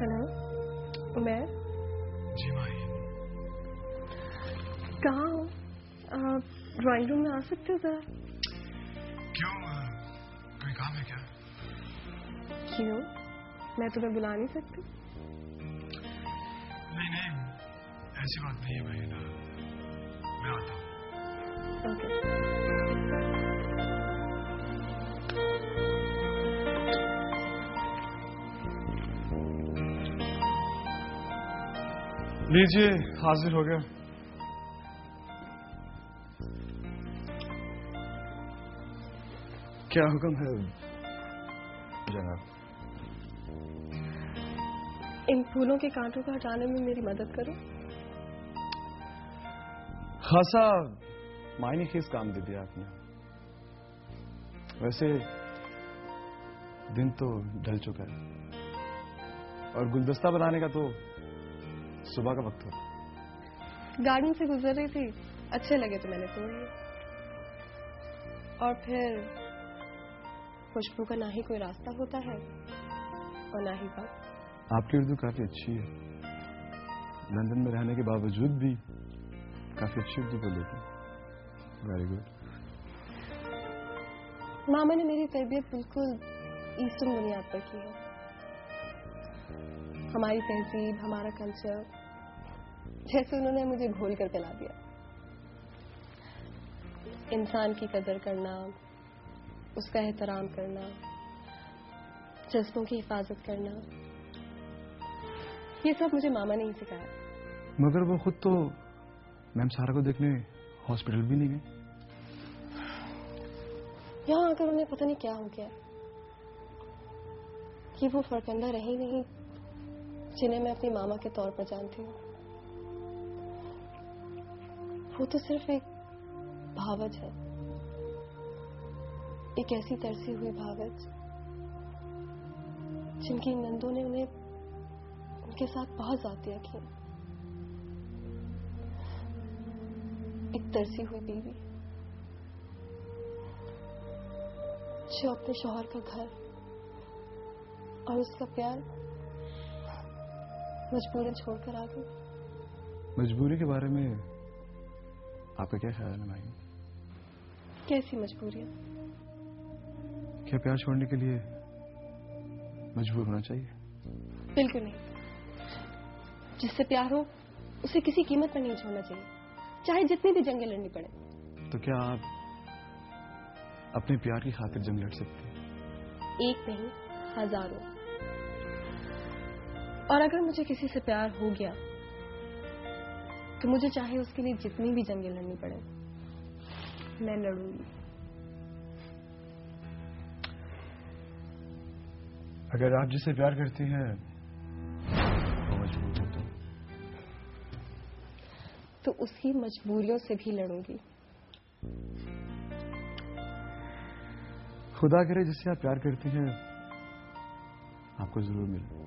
Hello, Umar. जी माही। कहाँ हो? Drawing room में आ सकते हो जरा? क्यों, कोई काम है क्या? क्यों? मैं तुम्हें बुला नहीं सकती? नहीं, ऐसी बात नहीं है महिला, मैं आता हूँ। ओके। लीजिए, हाजिर हो गया। क्या हुक्म है जनाब? इन फूलों के कांटों को हटाने में मेरी मदद करो। खासा मायने खेज काम दे दिया आपने। वैसे दिन तो ढल चुका है और गुलदस्ता बनाने का तो सुबह का वक्त हो। गार्डन से गुजर रही थी, अच्छे लगे तो मैंने तोड़ लिए। और फिर खुशबू का ना ही कोई रास्ता होता है और ना ही वक्त। आपकी उर्दू काफी अच्छी है। लंदन में रहने के बावजूद भी काफी अच्छी उर्दू बोल लेती हैं। Very good. मामा ने मेरी तरबियत बिल्कुल ईस्टर्न बुनियाद पर की है। हमारी तहजीब, हमारा कल्चर, जैसे उन्होंने मुझे घोल कर पिला दिया। इंसान की कदर करना, उसका एहतराम करना, जज्बों की हिफाजत करना, ये सब मुझे मामा ने ही सिखाया। मगर वो खुद तो मैम सारा को देखने हॉस्पिटल भी नहीं गए। यहाँ आकर उन्हें पता नहीं क्या हो गया कि वो फरकंदा रही नहीं जिन्हें मैं अपनी मामा के तौर पर जानती हूँ। वो तो सिर्फ एक भावज है, एक ऐसी तरसी हुई भावज जिनकी नंदों ने उन्हें उनके साथ बहुत ज्यादतियां की। एक तरसी हुई बीवी जो अपने शौहर का घर और उसका प्यार मजबूरन छोड़कर आ गई। मजबूरी के बारे में आपका क्या ख्याल है माही? कैसी मजबूरियां? क्या प्यार छोड़ने के लिए मजबूर होना चाहिए? बिल्कुल नहीं। जिससे प्यार हो उसे किसी कीमत पर नहीं छोड़ना चाहिए, चाहे जितनी भी जंगें लड़नी पड़े। तो क्या आप अपने प्यार की खातिर जंग लड़ सकते हैं? एक नहीं, हजारों। और अगर मुझे किसी से प्यार हो गया तो मुझे चाहे उसके लिए जितनी भी जंगें लड़नी पड़े, मैं लड़ूंगी। अगर आप जिससे प्यार करती हैं वो मजबूर हो तो उसकी मजबूरियों से भी लड़ूंगी। खुदा करे जिससे आप प्यार करती हैं आपको जरूर मिले।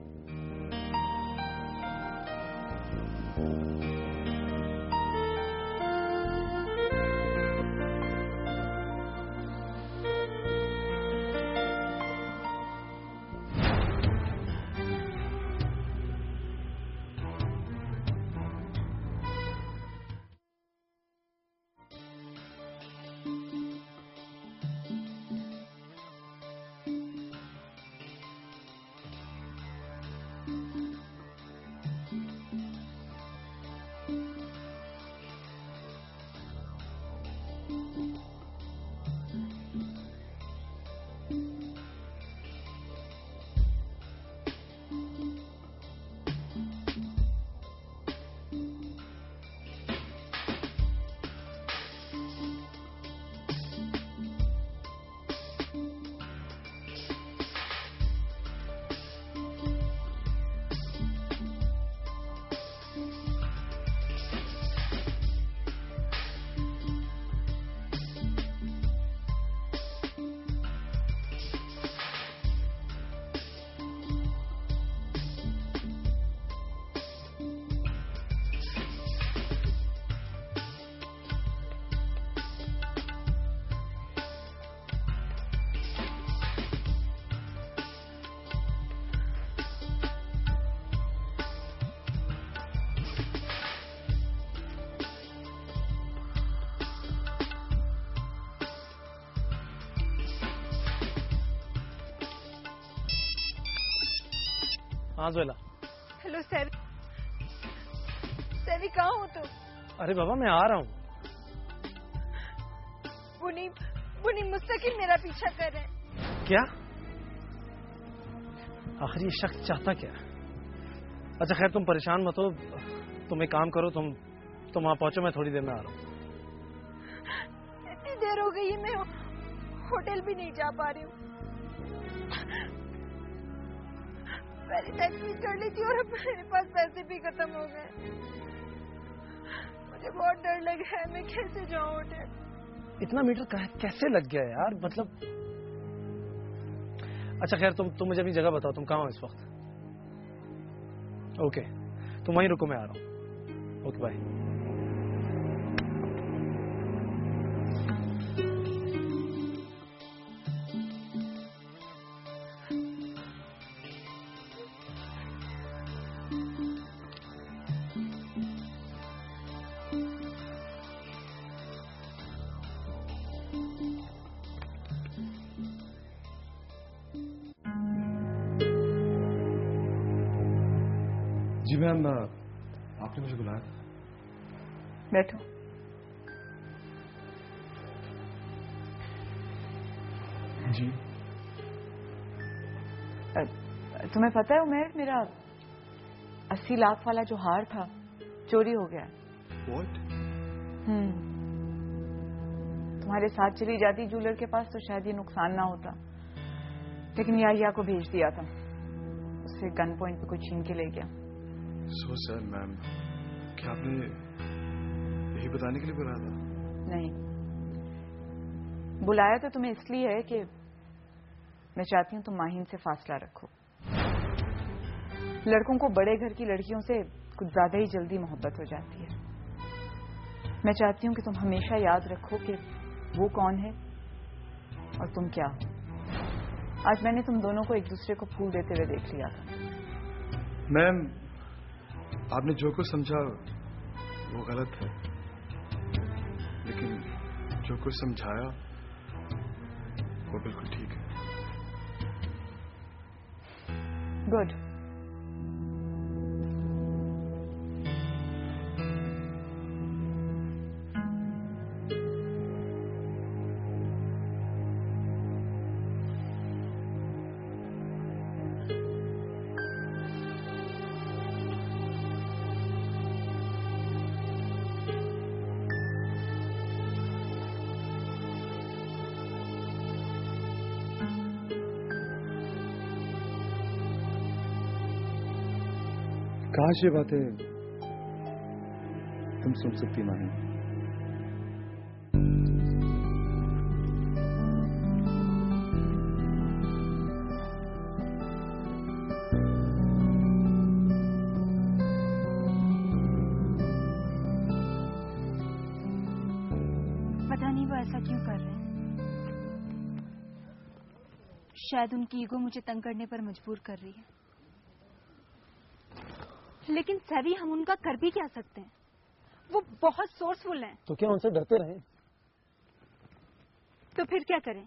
हाँ जोएला। हेलो सर, सैवी कहाँ हो तुम? अरे बाबा मैं आ रहा हूँ। बुनी मुस्तकिल मेरा पीछा कर रहे हैं। क्या? आखिर ये शख्स चाहता क्या? अच्छा खैर तुम परेशान मत हो, तुम एक काम करो, तुम वहां पहुंचो, मैं थोड़ी देर में आ रहा हूँ। इतनी देर हो गई है, मैं होटल भी नहीं जा पा रही हूँ। पहले टैक्सी कर ली थी और अब मेरे पास पैसे भी खत्म हो गए। मुझे बहुत डर लग रहा है, मैं कैसे जाऊँ होटल? इतना मीटर कैसे लग गया यार, मतलब। अच्छा खैर तुम मुझे अपनी जगह बताओ, तुम कहाँ हो इस वक्त? ओके तुम वहीं रुको, मैं आ रहा हूँ। Okay bye. जी मैम, आपने मुझे बुलाया था। बैठो। जी। तुम्हें पता है उमेर, मेरा 80 लाख वाला जो हार था चोरी हो गया। What? तुम्हारे साथ चली जाती ज्वेलर के पास तो शायद ये नुकसान ना होता, लेकिन याहिया को भेज दिया था, उससे गन पॉइंट पे कोई छीन के ले गया। सो सर मैम, क्या आपने यही बताने के लिए बुलाया था? नहीं, बुलाया तो तुम्हें इसलिए है कि मैं चाहती हूँ तुम माहिन से फासला रखो। लड़कों को बड़े घर की लड़कियों से कुछ ज्यादा ही जल्दी मोहब्बत हो जाती है। मैं चाहती हूँ कि तुम हमेशा याद रखो कि वो कौन है और तुम क्या हो। आज मैंने तुम दोनों को एक दूसरे को फूल देते हुए देख लिया था। मैम, आपने जो कुछ समझा वो गलत है, लेकिन जो कुछ समझाया वो बिल्कुल ठीक है। गुड। काश ये बातें तुम सुन सकती माही। पता नहीं वो ऐसा क्यों कर रहे हैं। शायद उनकी ईगो मुझे तंग करने पर मजबूर कर रही है। लेकिन सभी हम उनका कर भी क्या सकते हैं? वो बहुत सोर्सफुल हैं। तो क्या उनसे डरते रहें? तो फिर क्या करें?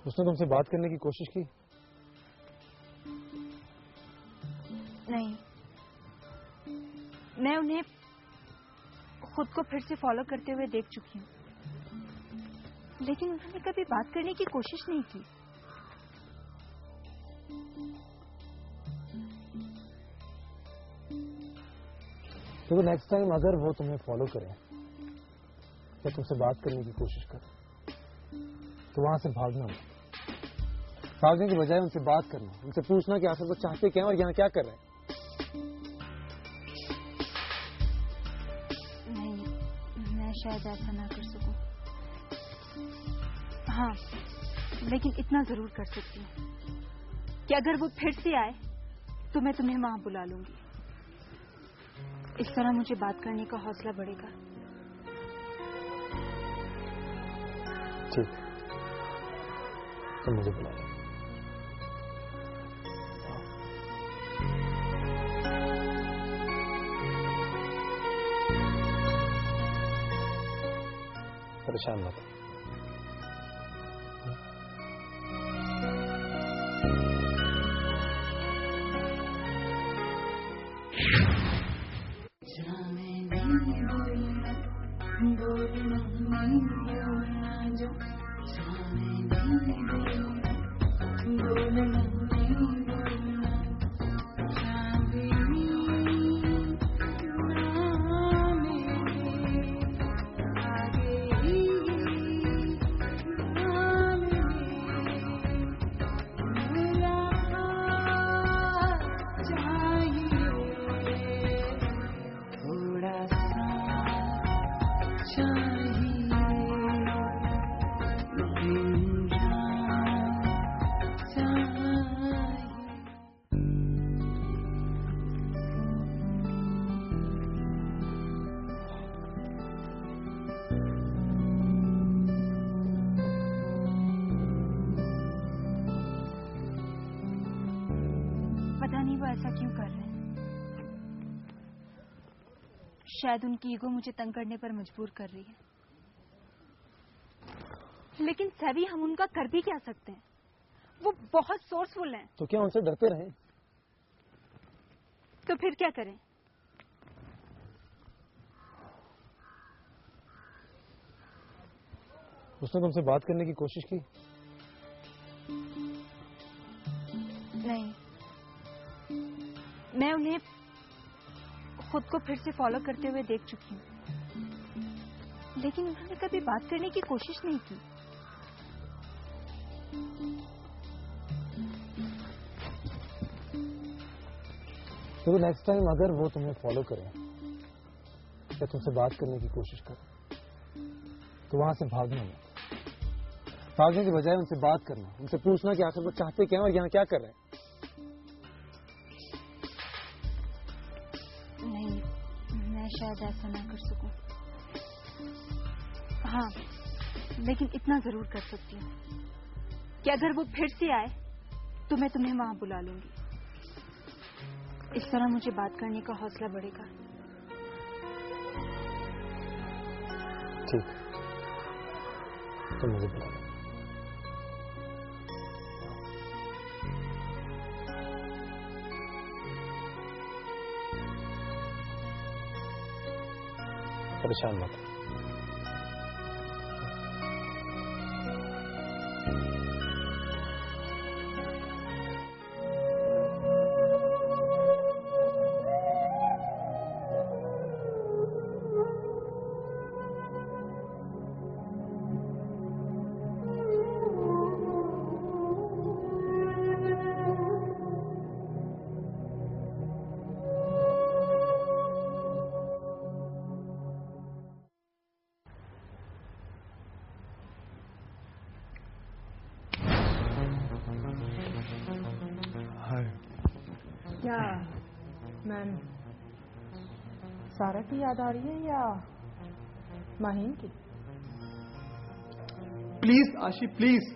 उसने तुमसे बात करने की कोशिश की? नहीं, मैं उन्हें खुद को फिर से फॉलो करते हुए देख चुकी हूँ, लेकिन उन्होंने कभी बात करने की कोशिश नहीं की। तो नेक्स्ट टाइम अगर वो तुम्हें फॉलो करें या तुमसे बात करने की कोशिश करें तो वहां से भागना मत। भागने की बजाय उनसे बात करना, उनसे पूछना कि आखिर वो चाहते क्या और यहाँ क्या कर रहे हैं। नहीं, मैं शायद ऐसा ना कर सकूं। हाँ, लेकिन इतना जरूर कर सकती हूँ कि अगर वो फिर से आए तो मैं तुम्हें वहां बुला लूंगी। इस तरह मुझे बात करने का हौसला बढ़ेगा। ठीक, तुम मुझे बुला लो। परेशान मत हो। पता नहीं वो ऐसा क्यों कर रहे हैं। शायद उनकी ईगो मुझे तंग करने पर मजबूर कर रही है। लेकिन सभी हम उनका कर भी क्या सकते हैं? वो बहुत सोर्सफुल हैं। तो क्या उनसे डरते रहे? तो फिर क्या करें? उसने तुमसे बात करने की कोशिश की? नहीं, मैं उन्हें खुद को फिर से फॉलो करते हुए देख चुकी हूँ, लेकिन उन्होंने कभी बात करने की कोशिश नहीं की। तो नेक्स्ट टाइम अगर वो तुम्हें फॉलो करें या तुमसे बात करने की कोशिश करें तो वहां से भागना मत। भागने के बजाय उनसे बात करना, उनसे पूछना कि आखिर वो चाहते क्या और यहाँ क्या कर रहे हैं। नहीं, मैं शायद ऐसा ना कर सकूं। हाँ, लेकिन इतना जरूर कर सकती हूँ कि अगर वो फिर से आए तो मैं तुम्हें वहां बुला लूंगी। इस तरह मुझे बात करने का हौसला बढ़ेगा। ठीक, तो मुझे बुला लो। परेशान मत हो। क्या मैम, सारा की याद आ रही है या माहीन की? प्लीज आशी, प्लीज।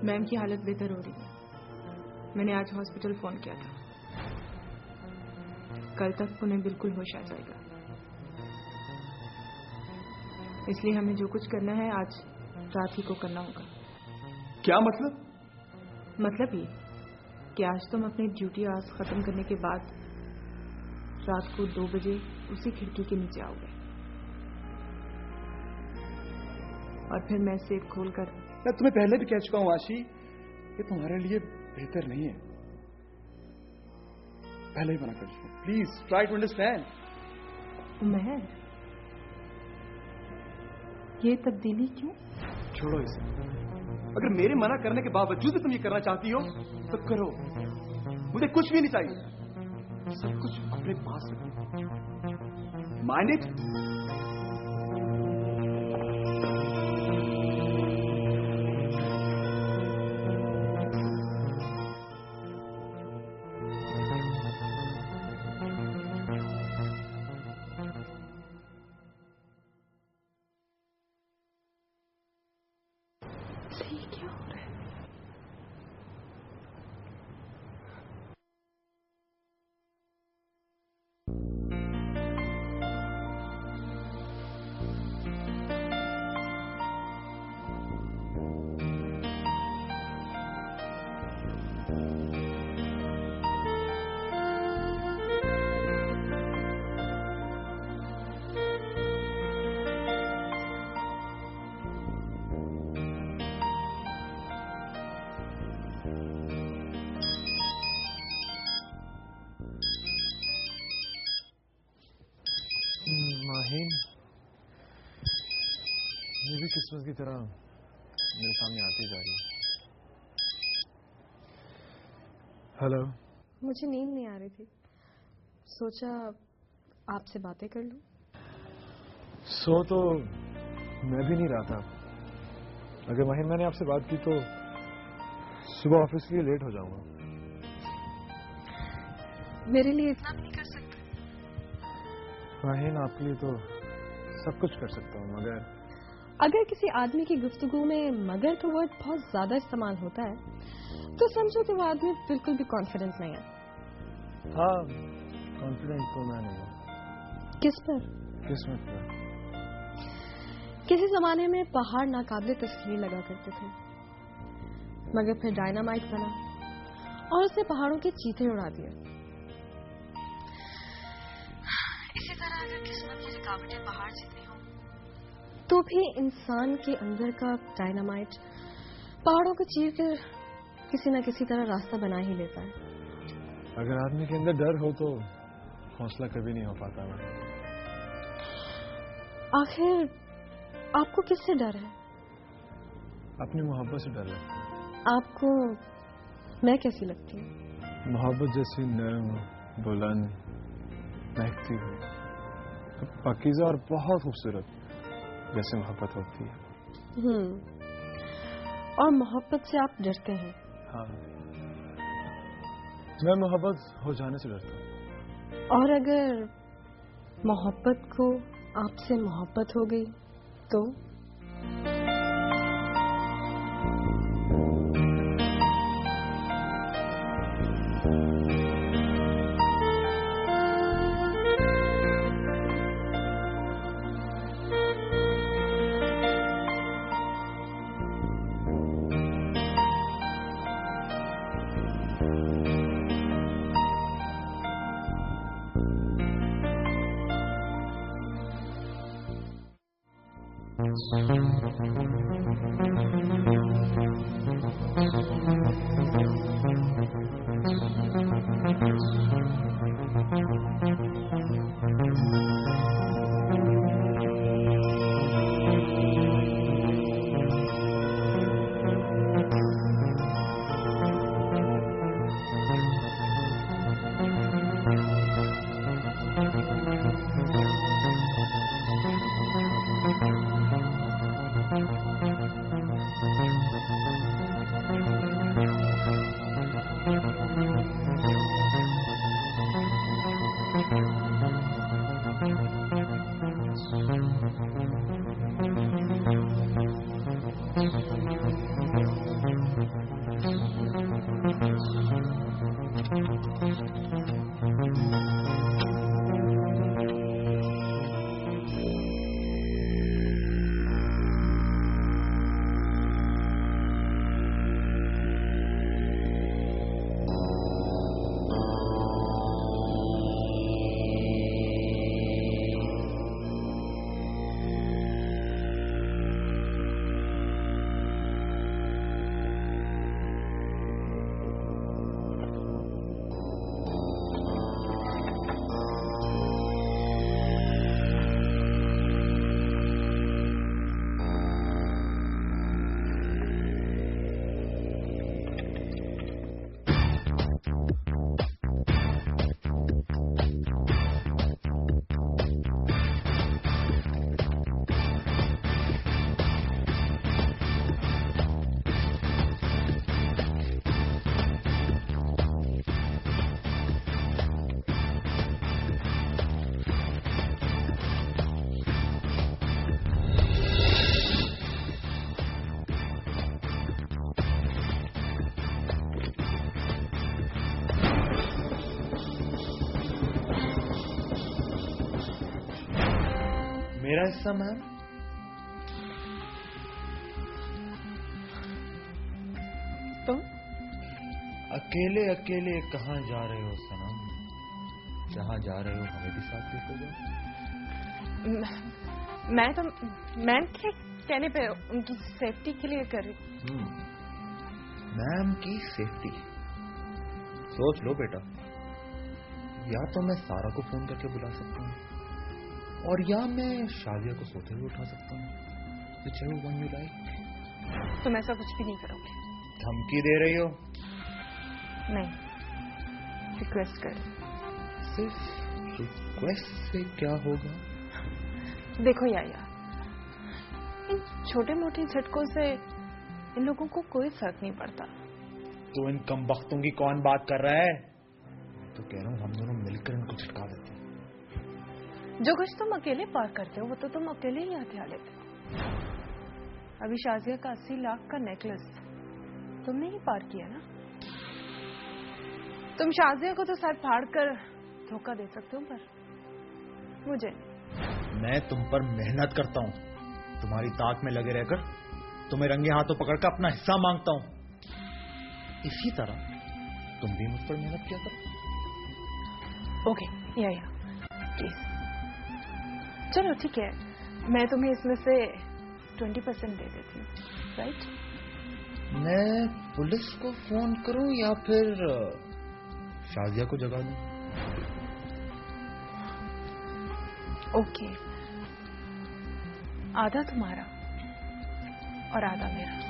मैम की हालत बेहतर हो रही है। मैंने आज हॉस्पिटल फोन किया था। कल तक उन्हें बिल्कुल होश आ जाएगा। इसलिए हमें जो कुछ करना है आज रात ही को करना होगा। क्या मतलब? मतलब ये कि आज तुम अपनी ड्यूटी आवर्स खत्म करने के बाद रात को 2 बजे उसी खिड़की के नीचे आओगे और फिर मैं सेफ खोलकर। मैं तुम्हें पहले भी कह चुका हूं आशी, ये तुम्हारे लिए बेहतर नहीं है। पहले ही मना कर चुका हूं। Please try to understand. मैं ये तब्दीली क्यों? छोड़ो इसे। अगर मेरे मना करने के बावजूद भी तुम ये करना चाहती हो तो करो। मुझे कुछ भी नहीं चाहिए, सब कुछ अपने पास रखो। Mind it? क्या हो रहा है? महीन ये भी किस्मत की तरह मेरे सामने आती जा रही है। हेलो। मुझे नींद नहीं आ रही थी, सोचा आपसे बातें कर लूं। सो तो मैं भी नहीं रहा था। अगर महीन मैंने आपसे बात की तो सुबह ऑफिस के लिए लेट हो जाऊंगा। मेरे लिए इतना भी नहीं कर सकते? महीन आपके लिए तो सब कुछ कर सकता हूँ, मगर अगर किसी आदमी की गुफ्तगू में मगर का वर्ड बहुत ज्यादा इस्तेमाल होता है तो समझो कि वो आदमी बिल्कुल भी कॉन्फिडेंस नहीं है। हाँ, कॉन्फिडेंट तो मैं नहीं हूँ। किस पर? किस्मत पर। किसी जमाने में पहाड़ नाकाबिले तस्वीर लगा करते थे, मगर फिर डायनामाइट बना और उसने पहाड़ों के चीथे उड़ा दिए। इसी तरह अगर किस्मत की रुकावटें पहाड़ जितनी हों तो भी इंसान के अंदर का डायनामाइट पहाड़ों को चीर कर किसी न किसी तरह रास्ता बना ही लेता है। अगर आदमी के अंदर डर हो तो हौसला कभी नहीं हो पाता। आखिर आपको किससे डर है? अपनी मोहब्बत से डर लगता है। आपको मैं कैसी लगती हूँ? मोहब्बत जैसी नरम, बुलंद, महकती हो, पाकीज़ा और बहुत खूबसूरत जैसे मोहब्बत होती है। और मोहब्बत से आप डरते हैं? हाँ, मैं मोहब्बत हो जाने से डरता हूँ। और अगर मोहब्बत को आपसे मोहब्बत हो गई तो? मेरा हिस्सा मैम? तो अकेले अकेले कहाँ जा रहे हो सनम? जहाँ जा रहे हो हमें भी साथ लेकर जाओ। मैं क्या कहने पे उनकी सेफ्टी के लिए कर रही। मैम की सेफ्टी सोच लो बेटा, या तो मैं सारा को फोन करके बुला सकता हूँ और या मैं शादिया को सोते हुए उठा सकता हूँ, whichever one you like। तुम ऐसा कुछ भी नहीं करोगे। धमकी दे रही हो? नहीं, रिक्वेस्ट कर। सिर्फ रिक्वेस्ट से क्या होगा? देखो याया, इन छोटे मोटे झटकों से इन लोगों को कोई फर्क नहीं पड़ता। तो इन कमबख्तों की कौन बात कर रहा है? तो कह रहा हूँ हम दोनों मिलकर इनको झटका देते हैं। जो कुछ तुम अकेले पार करते हो वो तो तुम अकेले ही हथिया लेते हो। अभी शाजिया का 80 लाख का नेकलेस तुमने ही पार किया ना। तुम शाजिया को तो सर फाड़ कर धोखा दे सकते हो, पर मुझे मैं तुम पर मेहनत करता हूँ, तुम्हारी ताक में लगे रहकर तुम्हें रंगे हाथों पकड़कर अपना हिस्सा मांगता हूँ। इसी तरह तुम भी मुझ पर मेहनत किया करो। ओके या प्लीज, चलो ठीक है, मैं तुम्हें इसमें से 20% दे देती हूँ, राइट? मैं पुलिस को फोन करूं या फिर शाजिया को जगा दूं? ओके, आधा तुम्हारा और आधा मेरा।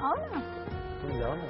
आओ ना, तुम जाओ ना।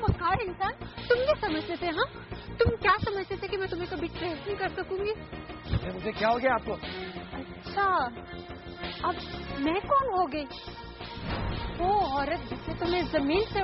मकार इंसान, तुम क्या समझते थे? हाँ, तुम क्या समझते थे कि मैं तुम्हें कभी ट्रेस नहीं कर सकूंगी? मुझे क्या हो गया आपको? अच्छा, अब मैं कौन हो गई? वो औरत जिसने तुम्हें जमीन से